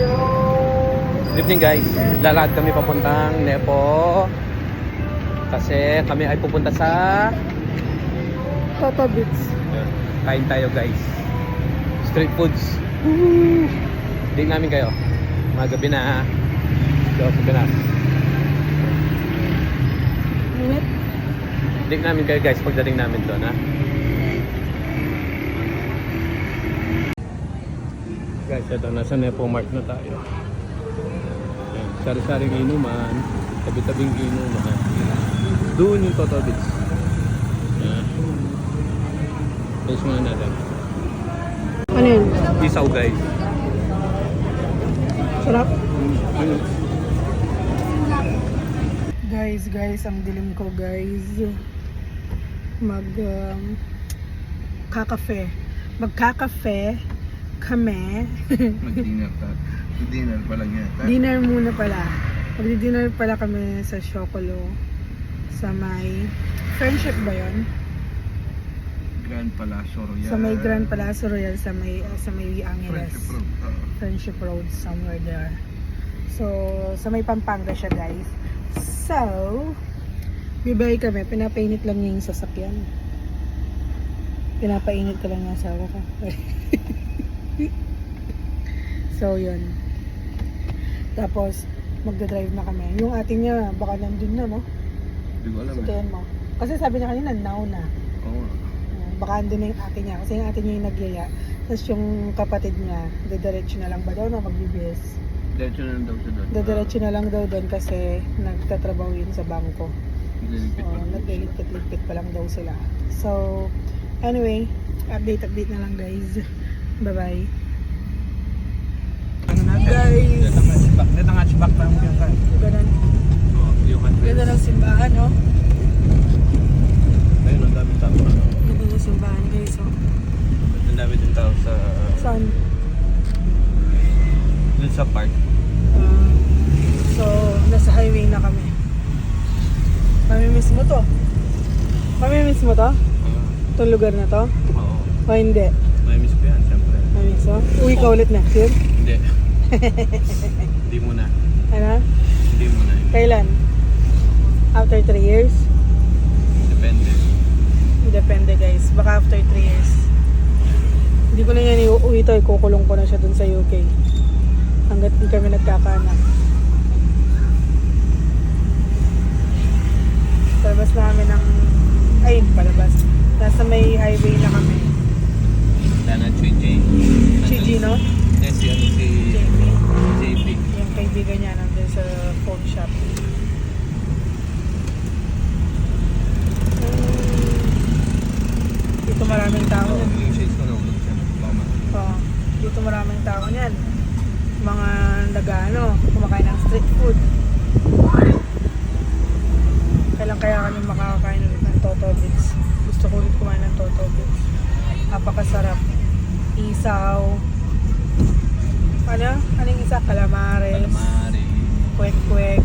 Good evening guys, lalakad kami papuntang Nepo kasi kami ay pupunta sa Toto Beats. kain tayo guys, street foods. Hindi namin kayo mga gabi na sa Pinas. Minute? Hindi namin kayo guys pagdating namin doon ha. Guys, ito nasa Nepo Mart na tayo. Sari-saring inuman, tabi-tabing inuman. Doon yung Toto Beats. Taste muna natin. Ano yun? Isaw guys. Sarap? Guys, ang dilim ko guys. Magkakafe kami. Mag-dinner ka. Dinner pa lang yan. Dinner muna pala. Magdi-dinner pala kami sa Shokolo. Sa may Friendship ba yun? Grand Palacio Royal. Sa may Grand Palacio Royal sa may Angeles. Friendship Road. Friendship Road, somewhere there. So, sa may Pampanga siya guys. So, bibay kami. Pinapainit lang niya yung sasakyan. Pinapainit ko lang yung asawa ko. So, yun. Tapos, magdadrive na kami. Yung ate niya, baka nandun na, no? Hindi ko alam So, tingnan mo. Kasi sabi niya kanina, now na. Oo. Baka andun na yung ate niya. Kasi yung ate niya yung nagyaya. Tapos yung kapatid niya, dadiretso na lang ba daw na magbibis? Diretso na lang daw siya doon. Dadiretso na lang daw doon kasi nagtatrabaho yun sa bangko. Nagligpit pa lang. Nagliligpit pa lang daw sila. So, anyway, update na lang guys. Bye-bye. Ano natin? Guys! Dito nga hatchback pa yung ganyan. Ganun. Oo, yung hatchback. Ganda ng simbahan, no? Ayun, ang daming tao. Ganda ng simbahan guys, oh. Ang dami din tao sa... Saan? Dun sa park. So, nasa highway na kami. Mamimiss mo to? Mamimiss mo to? Itong lugar na to? Oo. O hindi? May miss ko yan, syempre. Mamimiss mo? Uwi ka ulit next year? Hindi. Hindi muna. Ano? Hindi muna. Kailan? After 3 years? Depende. Depende guys. Baka after 3 years. Hindi ko na yan iuwi to. Kukulong ko na siya dun sa UK. Hanggat di kami nagkakaanak. Palabas namin ng... Ay, palabas. Nasa may highway na kami. Sana Chuji. Chiji, no? Yes, yun si JP. JP. Yung kaibigan niya nandun sa phone shop. Dito maraming tao. Yung shades ko nahulog siya. Mama. Oo. Dito maraming tao niyan. Mga nag-ano, kumakain ng street food. Kailan kaya kami makakakain ulit ng Toto Beats? Gusto ko ulit kumain ng Toto Beats. Napakasarap. Isaw. Ano? Anong isa? Calamares. Calamari. Kwek-kwek.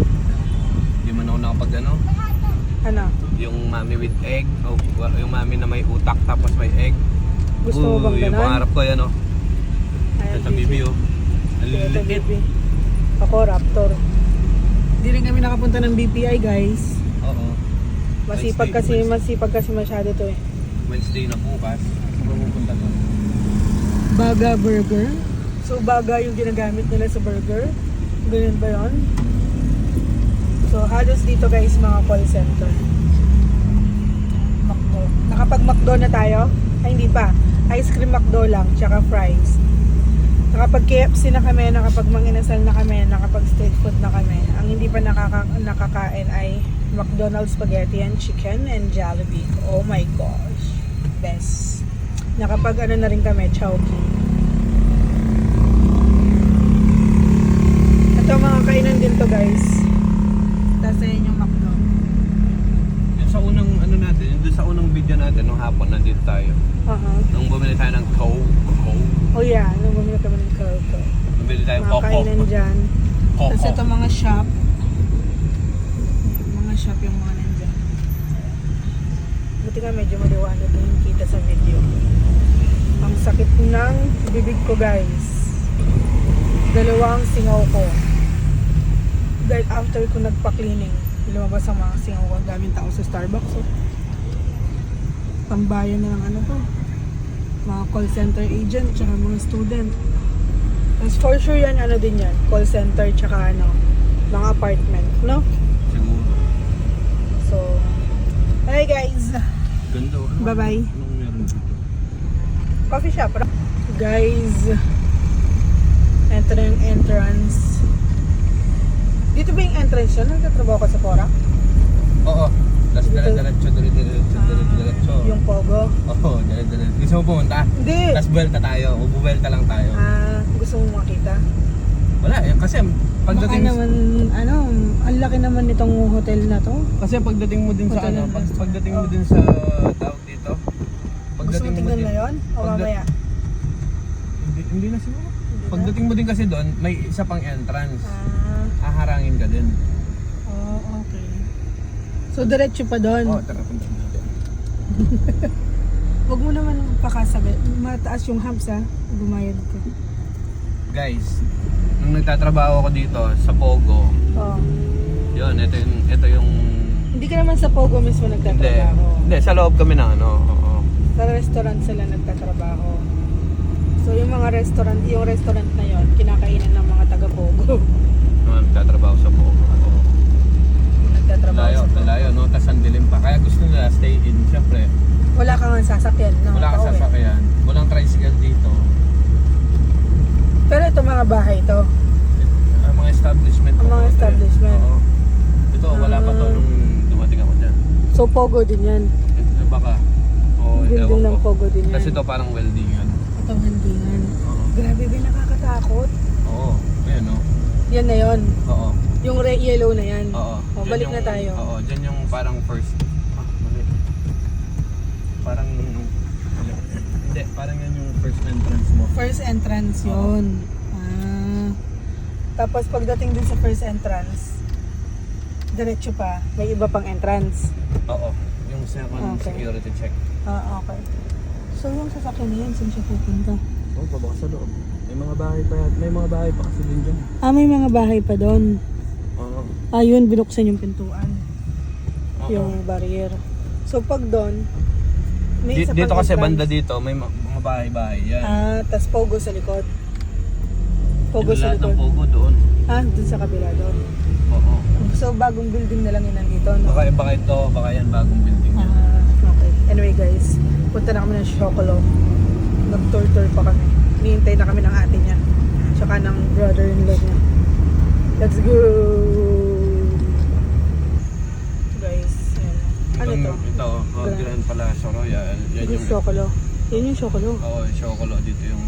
Hindi man ako nakapag ano. Ano? Yung mami with egg. O yung mami na may utak tapos may egg. Gusto mo bang Yung ganon? pangarap ko yan o. Ayan, Sa bibi o. Ang Ito, lilit. baby. Ako, Raptor. Hindi rin kami nakapunta ng BPI, guys. Oo. Masipag kasi masyado to eh. Wednesday na bukas. Pupunta doon. Baga Burger. So, baga yung ginagamit nila sa burger. Ganyan ba yun? So, halos dito guys, mga call center. McDo. Nakapag-McDo na tayo? Ay, hindi pa. Ice cream McDo lang, tsaka fries. Nakapag KFC na kami, nakapag Manginasal na kami, nakapag street food na kami. Ang hindi pa nakakain ay McDonald's spaghetti and chicken and Jollibee. Oh my gosh. Best. Nakapag ano na rin kami, Chowking. Ito mga kainan din to guys. Tapos ayun yung McDo. Yung sa unang ano natin, yung sa unang video natin, nung hapon nandito tayo. Nung bumili tayo ng Coke. Oh yeah, nung bumili kami ng Coke. Bumili tayo Mga kainan dyan. Tapos ito mga shop. Mga shop yung mga nandyan. Buti nga medyo maliwanag yung kita sa video. Ang sakit ng bibig ko guys. Dalawang singaw ko. Dahil after ko nagpa-cleaning, lumabas ang mga singaw ko. Ang daming tao sa Starbucks. So, tambayan na ng ano to. Mga call center agent, tsaka mga student. Tapos for sure yan, ano din yan. Call center, tsaka ano, mga apartment, no? Siguro. So, hi guys! Ganda. Bye-bye. Anong meron dito? Coffee shop. Guys, ito na yung entrance. Dito ba yung entrance yun? Nagtatrabaho ka sa Pora? Oo. Tapos diretso. Yung Pogo? Oo, diretso. Gusto mo pumunta? Hindi! Tapos buwelta tayo. Buwelta lang tayo. Gusto mo makita? Wala eh. Kasi Baka pagdating... naman, ano, ang laki naman nitong hotel na to. Kasi pagdating mo din sa Hotel ano, and restaurant. pagdating mo din sa tawag dito. Gusto mo tingnan na yun? O mamaya? Hindi na siguro. Hindi na? Pagdating mo din kasi doon, may isa pang entrance. Haharangin ka din. Okay. So, diretso pa doon. Tara punta natin. Huwag mo naman pakasabi. Mataas yung hubs ha. Gumayad ko. Guys, nung nagtatrabaho ako dito sa Pogo, Oh. yun, ito yung Hindi ka naman sa Pogo mismo nagtatrabaho. Hindi, sa loob kami ng ano. Oo. Sa restaurant sila nagtatrabaho. So yung mga restaurant, yung restaurant na yon, kinakainan ng mga taga Pogo. Nagtatrabaho sa Pogo. Oo. Nagtatrabaho sa Pogo. Layo, no? Tas ang dilim pa. Kaya gusto nila stay in. Siyempre, Wala kang sasakyan, no? wala kang Pauwi. sasakyan. Walang tricycle dito. Pero ito mga bahay to. Ang mga establishment. Ang mga establishment. Oo. Ito, wala pa to nung dumating ako dyan. So Pogo din yan. Baka. Oo, Building ewan ng ko. Pogo din yan. Kasi ito parang welding yan. Itong handingan. Oo. Grabe ba nakakatakot? Oo. Ayan, no? Yan na yon. Oo. Yung yellow na yan. Oo. O, Dyan balik yung- na tayo. Oo, dyan yung parang first. Mali. Parang. Hindi, parang yan yung first entrance mo. First entrance yun. Tapos pagdating din sa first entrance, diretso pa, may iba pang entrance. Oo. Yung second Okay. security check. Okay. So yung sasakyan na yan, saan siya pupunta? Oo, pabaka sa loob. May mga bahay pa yan. May mga bahay pa kasi din dyan. May mga bahay pa doon. Oo. Yun, binuksan yung pintuan. Oo. Yung barrier. So pag doon, may isa Dito pang kasi entrance. banda dito, may mga bahay-bahay yan. Tas Pogo sa likod. Pogo Yung sa lahat ng likod. Pogo doon. Doon sa kabila doon. Oo. So bagong building na lang yun nandito, no? Baka yan bagong building yan. Okay. Anyway guys, punta na kami ng Shokolo. Nag-tour-tour pa kami. Hinihintay na kami ng ate niya. Tsaka ng brother-in-law niya. Let's go! Guys, yan. Ano to? Ito, Grand Palacio Royal. Yan Yung yung... Shokolo. Yan yung Shokolo. Oo, Shokolo. Dito yung...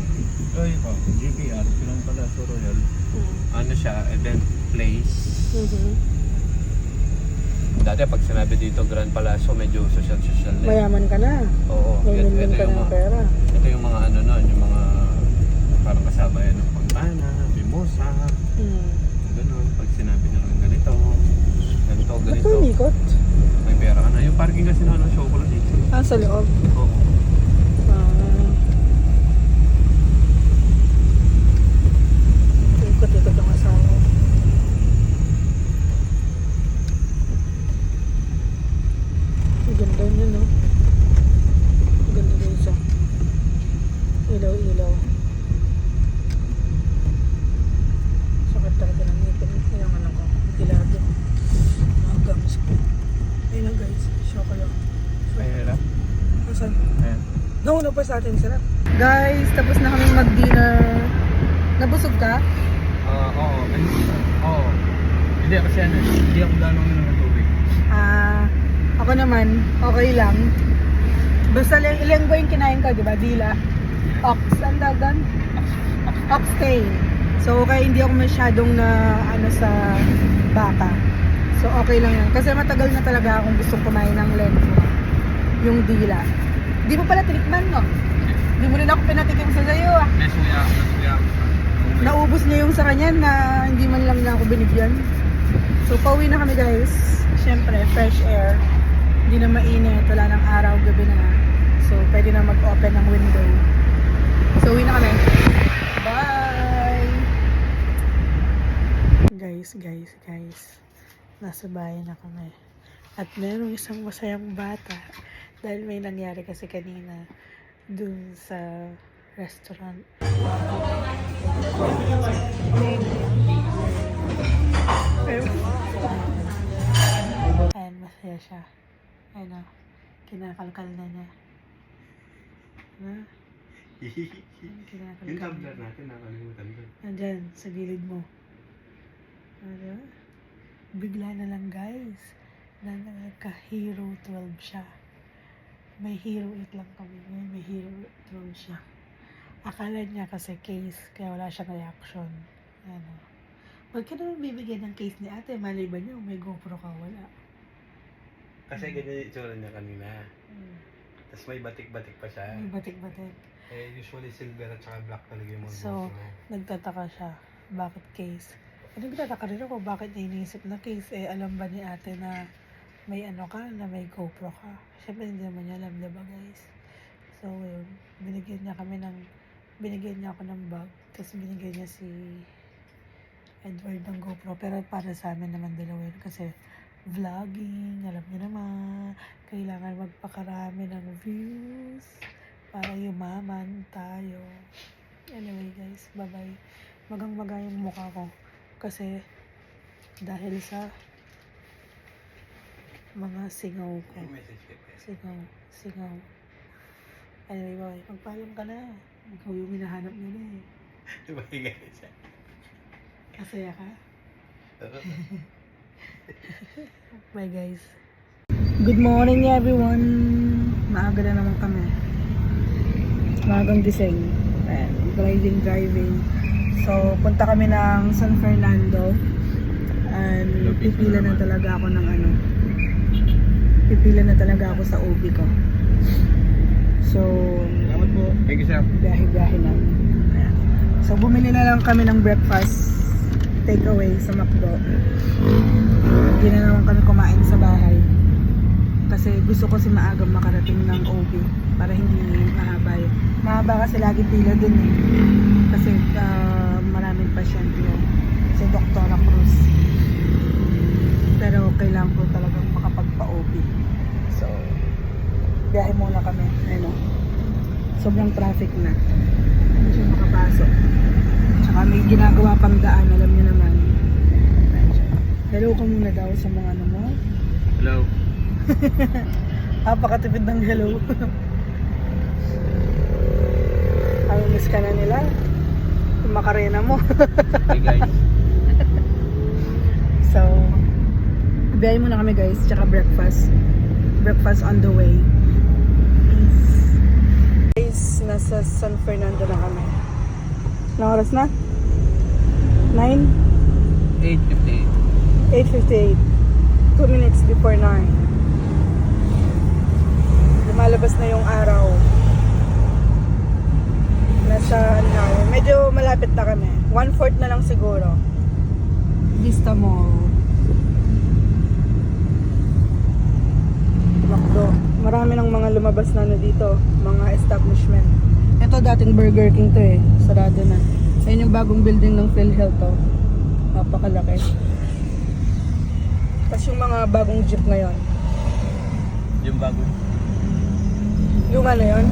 GPR, Grand Palacio Royal. Ano siya, event place. Dati pag sinabi dito Grand Palacio, medyo social-social na. Mayaman ka na. Oo. May Ito ka yung ng mga- pera. Ito yung mga ano nun, yung mga parang kasama yan ng Pagpana, Mimosa, ganun. Pag sinabi nyo lang ganito, Ba't ganito, ka umikot? may pera ka na. Yung parking kasi na ano, Shokolo dito. Sa loob. Oo. Ikot-ikot ang asawa ko. Ang ganda niya, no? Ang ganda din siya. Ilaw-ilaw. Sakit talaga ng ngipin. Yung ano ko, dilado. Mga gums ko. Ayun na guys, Shokolo. Ay, hirap. Asan? Ayan. Nauna pa sa atin, sarap. Guys, tapos na kami mag-dinner. Nabusog ka? Oo. Oo. Hindi kasi ano, hindi ako gano'ng ng tubig. Ako naman, okay lang. Basta ilang ba yung kinain ko, di ba? Dila. Ox, ang dagan? Oxtail. So, okay, hindi ako masyadong na, sa baka. So, okay lang yan. Kasi matagal na talaga akong gustong kumain ng lengua. Yung dila. Di mo pala tinikman, no? Di mo rin ako pinatikim sa sayo, Nasuya ako. Naubos niya yung sa kanya na hindi man lang niya ako binigyan. So, pauwi na kami guys. Siyempre, fresh air. Hindi na mainit. Wala ng araw, gabi na. So, pwede na mag-open ng window. So, uwi na kami. Bye! guys. Nasa bahay na kami. At merong isang masayang bata. Dahil may nangyari kasi kanina dun sa restaurant. Ayan, masaya siya. Ano, kinakalkal na niya. Kinakalkal Yung niya. tumbler natin, nakalimutan ko. Nandyan, sa gilid mo. Ano? Bigla na lang guys, na nagka-Hero 12 siya. May Hero 8 lang kami ngayon, may Hero 12 siya. Akala niya kasi case, kaya wala siyang reaction. Ano? Huwag ka naman bibigyan ng case ni ate, malay ba niya may GoPro ka, wala. Kasi ganyan yung itsura niya kanina. Tapos may batik-batik pa siya. May batik-batik. Eh, usually silver at saka black talaga yung mga So, nagtataka siya, bakit case? Nagtataka rin ako, bakit niya iniisip na case? Eh, alam ba ni ate na may ano ka, na may GoPro ka? Siyempre, hindi naman niya alam, diba guys? So, yun, binigyan niya ako ng bag, tapos binigyan niya si Edward ng GoPro, pero para sa amin naman dalawin, kasi vlogging, alam niyo naman, kailangan magpakarami ng views, para yumaman tayo. Anyway guys, bye-bye. Magang-maga yung mukha ko. Kasi, dahil sa mga singaw ko. Singaw. Anyway, bye. Magpaalam ka na. Ikaw yung hinahanap nila eh. Diba yung guys? Masaya ka? Bye guys. Good morning everyone. Maaga na naman kami. Maagang gising. Driving. So, punta kami ng San Fernando. And pipila na talaga ako ng ano. Pipila na talaga ako sa OB ko. So, Salamat po. Thank you, sir. biyahe na. Ayan. So, bumili na lang kami ng breakfast takeaway sa McDo. Hindi na naman kami kumain sa bahay. Kasi gusto ko si maagang makarating ng OB para hindi mahaba yun. Mahaba kasi lagi pila dun eh. Kasi maraming pasyente yun. Si Dr. Cruz. Pero kailangan ko talagang makapagpa-OB. So, biyahe muna kami. Ano, sobrang traffic na. Hindi siya makapasok. Tsaka may ginagawa pang daan, alam niyo naman. Hello ka muna daw sa mga ano mo. Hello. Napakatipid ng hello. Ay, miss ka na nila. Yung makarena mo. Hey guys. So, biyahe muna kami guys, tsaka breakfast. Breakfast on the way. Peace. Guys, nasa San Fernando na kami. Anong oras na? 9? 8:58. 8:58. 2 minutes before 9. Lumalabas na yung araw. Nasa ano, medyo malapit na kami. 1/4 na lang siguro. Vista Mall. McDo. Marami ng mga lumabas na dito, mga establishment. Ito dating Burger King to eh. Sarado na. Ayun yung bagong building ng PhilHealth to. Napakalaki. Tapos yung mga bagong jeep ngayon. Yung bago. Yung ano yun?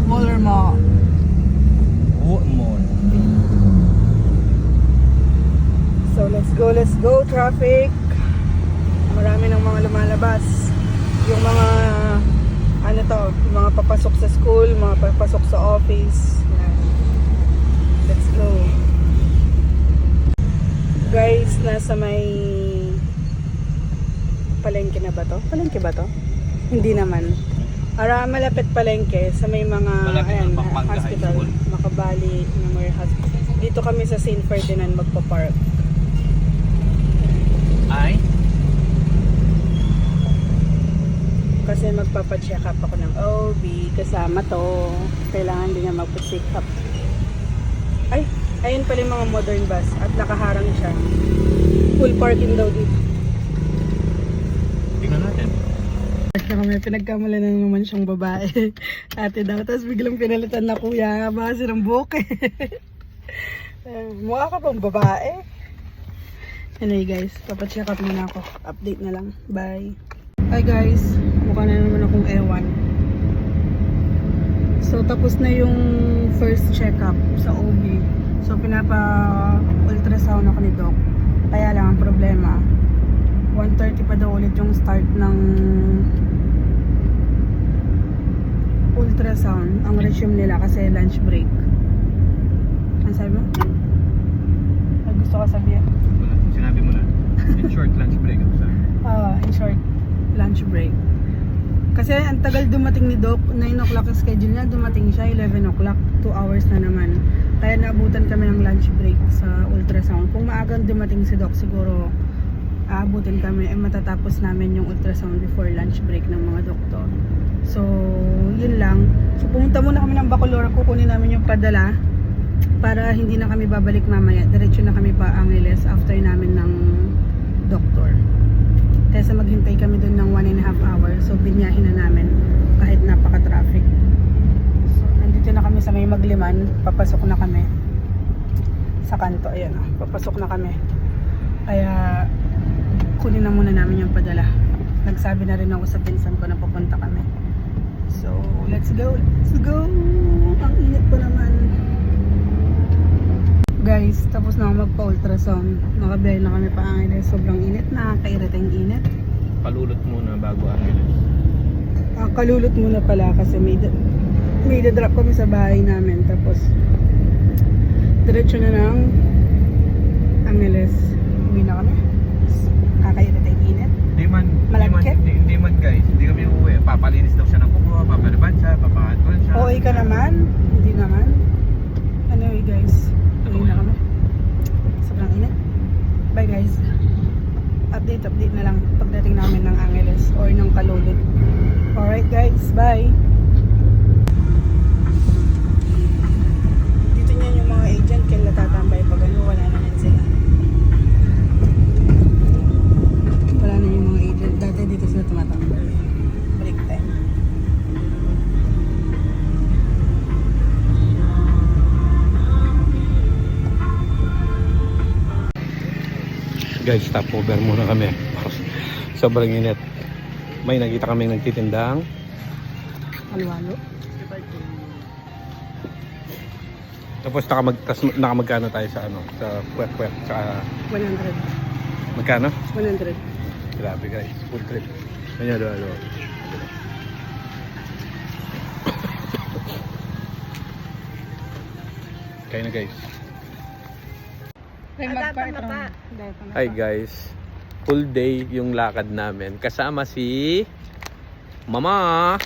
Motor mo. More. So let's go traffic. Marami ng mga lumalabas. Yung mga ano to, yung mga papasok sa school, mga papasok sa office. Yan. Let's go. Guys, nasa may palengke na ba to? Palengke ba to? Hindi naman. Malapit palengke sa may mga Malapit ng Pampanga High hospital. School. Makabali Memorial Hospital. Dito kami sa St. Ferdinand magpa-park. Ay? Kasi magpapacheck up ako ng OB. Kasama to. Kailangan din niya magpa-check up. Ay, ayun pala yung mga modern bus. At nakaharang siya. Full parking daw dito. Tingnan natin. nag-check na kami. Pinagkamala na naman siyang babae. Ate daw. Tapos biglang pinalitan na kuya. Baka ng buhok eh. Mukha ka bang babae? Anyway guys, papacheck up muna ako. Update na lang. Bye. Hi guys. Mukha na naman akong ewan. So tapos na yung first check-up sa OB. So pinapa-ultrasound ako ni Doc. Kaya lang ang problema, 1:30 pa daw ulit yung start ng ultrasound. Ang resume nila kasi lunch break. Ano sabi mo? Ay, gusto ko sabihin. Sinabi mo na. In short, lunch break. In short, lunch break. Kasi ang tagal dumating ni Doc, 9 o'clock ang schedule niya, dumating siya 11 o'clock, 2 hours na naman. Kaya naabutan kami ng lunch break sa ultrasound. Kung maagang dumating si Doc, siguro aabutin kami, matatapos namin yung ultrasound before lunch break ng mga doktor. So, yun lang. So, pumunta muna kami ng Bacolora, kukunin namin yung padala para hindi na kami babalik mamaya. Diretso na kami pa Angeles after namin ng doktor. Kaya sa maghintay kami dun ng 1.5 hours. So, binyahin na namin kahit napaka-traffic. So, nandito na kami sa may Magliman. Papasok na kami sa kanto. Ayan, papasok na kami. Kaya, kunin na muna namin yung padala. Nagsabi na rin ako sa pinsan ko na papunta kami. So, let's go. Let's go. Ang init pa naman. Guys, tapos na ako magpa-ultrasound. Nakabiyahe na kami pa Angeles. Sobrang init na. Kairita yung init. Palulot muna bago Angeles. Kalulot muna pala kasi may drop kami sa bahay namin. Tapos, diretso na ng Angeles. Uwi na kami. Kakairita yung init. Malagkit? Hindi man guys. Hindi kami uuwi. Papalinis daw siya ng kuko. Papaliban siya. Papahatol siya. Okay ka naman? Hindi naman. Anyway guys, uwi na kami. Sobrang init. Bye guys. Update na lang pagdating namin ng Angeles or ng Kalulot. Alright guys, bye. Dito niyan yung mga agent kaya tatambay pag ano, wala na yan sila. Wala na yung mga agent. Dati dito sila tumatambay. Break time. Guys, stop over muna kami. Sobrang init. May nakita kami nagtitindang Alwalo. tapos nakamagkano tayo sa ano, sa puwet-puwet sa 100. magkano? 100. Grabe guys, full trip. Ganyan, do. Kaya na guys. Hi guys. Full day yung lakad namin. Kasama si Mama.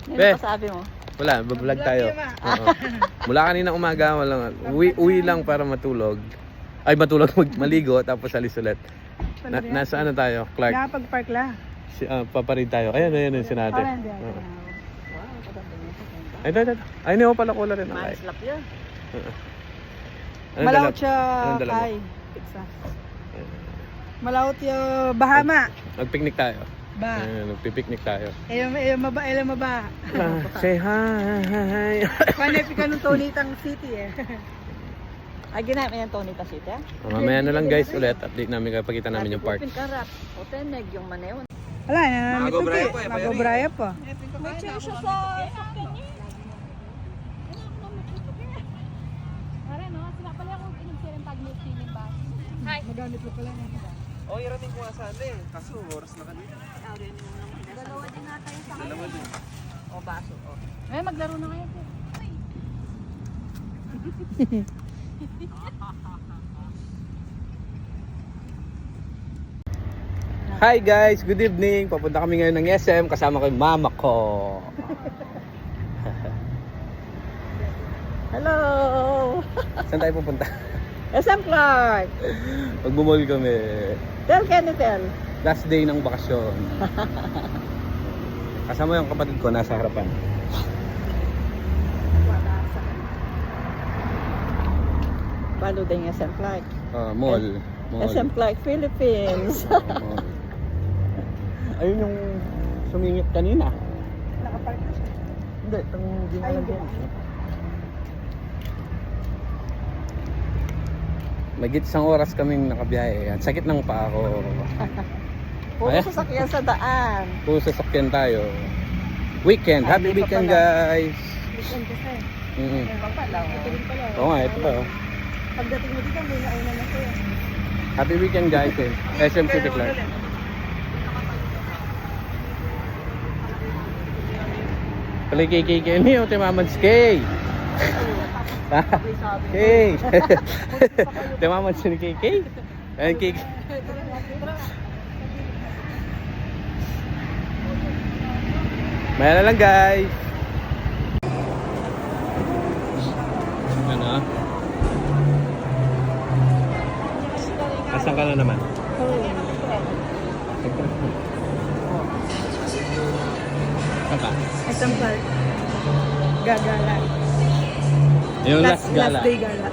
Be, Sabi mo. wala, bablog tayo. Oo. Mula kanina umaga, uwi lang para matulog. Ay, maligo, tapos alis ulit. Nasa ano tayo, Clark? Nakapag-park la. Paparid tayo. Ayan yung sinate. Oo. Ay, hindi ko pala kula rin ang kay. Slap yun. Malaot siya Anong dala mo? kay. Pizza. Malaot yung Bahama. Nagpicnic tayo. Ba. Nagpipicnic tayo. Ayaw maba. Say hi. Panepi ka nung Tonitang City eh. Ay, ginamit yan Tony Tasit, eh? Mamaya na lang guys ulit. Update namin kapag kita namin yung park. Upin karap. O teneg, yung manewan. Wala na. Magobraya pa. May chair siya sa sakyan niya. Magamit mo pala na. Oh, irating ko nga sana eh. Kaso, oras na kanina. Dalawa din natin sa kanya. O, baso. O. Eh, maglaro na kayo. Hi guys, good evening. Papunta kami ngayon ng SM. Kasama ko yung mama ko. Hello! Saan tayo pupunta? SM Clark! Magbumol kami. Tell Kenny, tell. Last day ng bakasyon. Kasama yung kapatid ko nasa harapan. Follow din yung SM Clark. Mall. SM Clark, Philippines. Ayun yung sumingit kanina. Nakapark na siya. Hindi, itong di Ay, hindi. Magit isang oras kaming nakabiyahe. Ang sakit ng paa ko. Puro Ay. sasakyan sa daan. Puro sasakyan tayo. Weekend. Happy Hindi pa weekend, pala. guys. Weekend kasi. Mm-hmm. Ito pala. Oo nga, ito pa. Oh. Pagdating mo dito, may nauna na siya. Happy weekend, guys. SM City Clark. Pala kay Kenny, o Timamans Kay. Kay. Timamans ni Kay. Ayan, Kay. Maya na lang, guys. Ano? Asan ka na naman? Apa? SM Clark. Gagala. Yung last gala. Last day gala.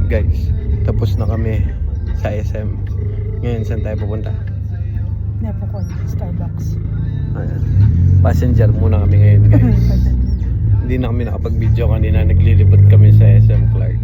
Guys, tapos na kami sa SM. Ngayon, saan tayo pupunta? Napokon, Starbucks. Ayan. Passenger muna kami ngayon, guys. Hindi na kami nakapag-video kanina. Naglilibot kami sa SM Clark.